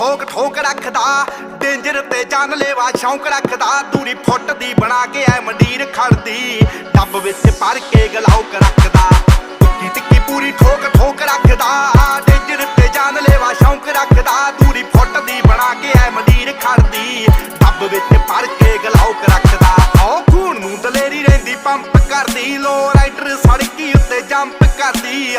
ਠੋਕ ਠੋਕ ਰੱਖਦਾ ਡੇਂਜਰ ਤੇ ਜਾਨਲੇਵਾ ਸ਼ੌਂਕ ਰੱਖਦਾ ਦੂਰੀ ਫੁੱਟ ਦੀ ਬਣਾ ਕੇ ਐ ਮੰਡੀਰ ਖੜਦੀ ਡੱਬ ਵਿੱਚ ਭਰ ਕੇ ਗਲਾਉਕ ਰੱਖਦਾ ਟਿੱਕੀ ਟਿੱਕੀ ਪੂਰੀ ਠੋਕ ਠੋਕ ਰੱਖਦਾ ਡੇਂਜਰ ਤੇ ਜਾਨਲੇਵਾ ਸ਼ੌਂਕ ਰੱਖਦਾ ਦੂਰੀ ਫੁੱਟ ਦੀ ਬਣਾ ਕੇ ਐ ਮੰਡੀਰ ਖੜਦੀ ਡੱਬ ਵਿੱਚ ਭਰ ਕੇ ਗਲਾਉਕ ਰੱਖਦਾ ਓ ਖੂਨ ਨੂੰ ਦਲੇਰੀ ਰਹਿੰਦੀ ਪੰਪ ਕਰਦੀ ਲੋ ਰਾਈਡਰ ਸੜਕੀ ਉੱਤੇ ਜੰਪ ਕਰਦੀ